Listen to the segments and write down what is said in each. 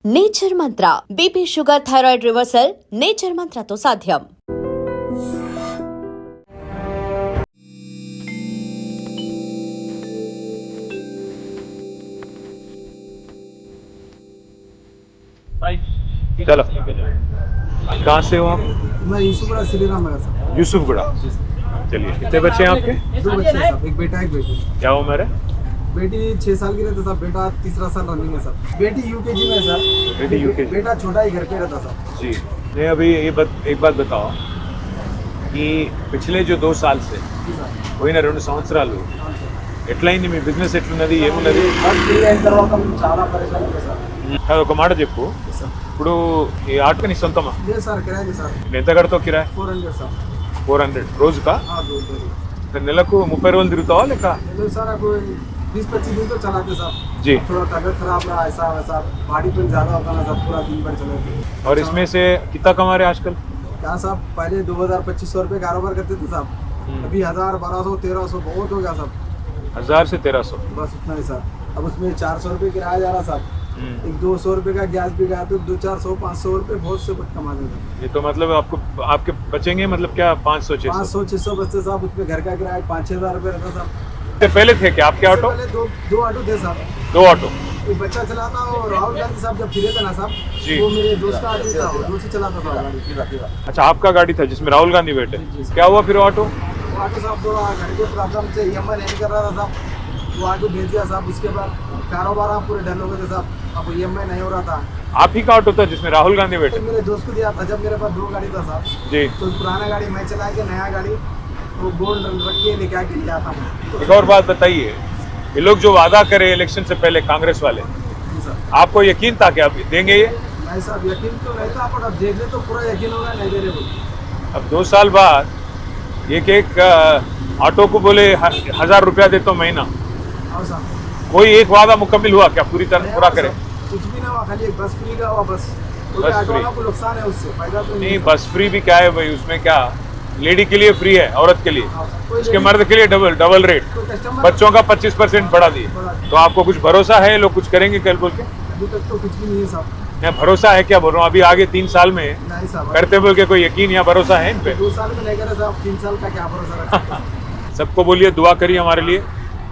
Nature mantra BP sugar thyroid reversal nature మంత్రతో సాధ్యం. चलो, कहाँ से हो आप? मैं यूसुफगढ़ श्रीराम नगर सर. यूसुफगढ़. चलिए, कितने बच्चे हैं आपके? 2 बच्चे हैं सर, एक बेटा एक बेटी. क्या उम्र है? बेटी 6 साल की रहता सर, बेटा 3रा साल रनिंग है सर. बेटी यूकेजी में है सर. बेटी यूकेजी. बेटा छोटा ही घर पे रहता सर. जी. नहीं, अभी एक बात बताओ कि पिछले जो 2 साल से जी सर. పోయిన 2 సంవత్సరాలు ఎట్లా అయింది మీ బిజినెస్? ఎట్లున్నది? ఏమున్నది? బస్ ఫ్రీ అయిన తర్వాత మేము చాలా పరేషాన్ అయ్యాం సార్. అది ఒక మాట చెప్పు. సార్ ఇప్పుడు ఈ ఆటో నీ సొంతమా? లేదు సార్, కిరాయి సార్. ఎంత కడతావు కిరాయి? 400 సార్. 400 రోజుకా? రోజు నెలకు 30 రోజులు తిరుగుతావా లేక? లేదు సార్, आपको 20-25 दिन तो चलाते सर. जी. थोड़ा तबियत खराब रहा, ऐसा वैसा बॉडी पेन ज़्यादा होता ना सर, पूरा दिन भर चलाते. और इसमें से कितना कमा रहे आजकल? क्या साहब, पहले 2000-2500 रुपये कारोबार करते थे साहब. अभी 1000, 1200, 1300 बहुत हो गया साहब. 1000 से 1300. बस उतना ही सर. अब उसमें 400 रुपये किराया जा रहा साहब. एक 200 रुपये का गैस भी गया तो 200-400-500 रुपये बहुत से कुछ कमा देते. ये तो मतलब आपके बचेंगे मतलब क्या 500-600? 500-600 बचते साहब. उसमें घर का किराया 5-6 हज़ार रुपये रहता साहब. पहले थे क्या आपके ऑटो? पहले दो ऑटो थे साहब. 2 ऑटो. एक बच्चा चलाता और राहुल गांधी साहब जब फिरे थे ना साहब, जी. वो मेरे दोस्त का ऑटो था, वो दोस्त ही चलाता था गाड़ी. अच्छा, आपका गाड़ी था जिसमें राहुल गांधी बैठे? जी, जी. क्या हुआ फिर ऑटो? वो ऑटो साहब थोड़ा घर के प्रॉब्लम से EMI नहीं कर रहा था साहब, वो ऑटो भेज दिया साहब. उसके बाद कारोबार आप पूरे डल हो गए थे साहब. अब EMI नहीं हो रहा था. आप ही का ऑटो था जिसमें राहुल गांधी बैठे? मेरे दोस्त को दिया था जब मेरे पास 2 गाड़ी था साहब. जी. तो पुराना गाड़ी मैं चला के नया गाड़ी वो बोर्ड रख के लेके आके लिया था मैं. एक और बात बताइए, ये लोग जो वादा करे इलेक्शन से पहले कांग्रेस वाले, जी सर. आपको यकीन था कि आप देंगे ये? नहीं साहब, यकीन तो नहीं था, पर अब देख ले तो पूरा यकीन होगा नहीं दे रहे बोल. अब 2 साल बाद एक ऑटो को बोले 1000 रुपया देता हूं महीना. और साहब कोई एक वादा मुकम्मिल हुआ क्या? पूरी तरह पूरा करे? कुछ भी ना हुआ, खाली एक बस फ्री का हुआ बस. बस ऑटो फ्री. वालों को नुकसान है उससे, फायदा तो नहीं, बस फ्री भी क्या है भाई, उसमें क्या लेडी के लिए फ्री है, औरत के लिए. उसके मर्द के लिए डबल रेट. कोई कस्टमर बच्चों का 25% बढ़ा दिए. तो आपको कुछ भरोसा है लोग कुछ करेंगे कल बोल के? अभी तक तो कुछ भी नहीं है साहब. नहीं, भरोसा है क्या बोल रहा हूँ. अभी आगे 3 साल में नहीं साहब, करते बोल के कोई यकीन या भरोसा है इन पे? 2 साल में नहीं करे साहब, 3 साल का क्या भरोसा रखा. सबको बोलिए दुआ करिए हमारे लिए,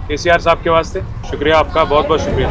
केसीआर साहब के वास्ते. शुक्रिया आपका, बहुत बहुत शुक्रिया.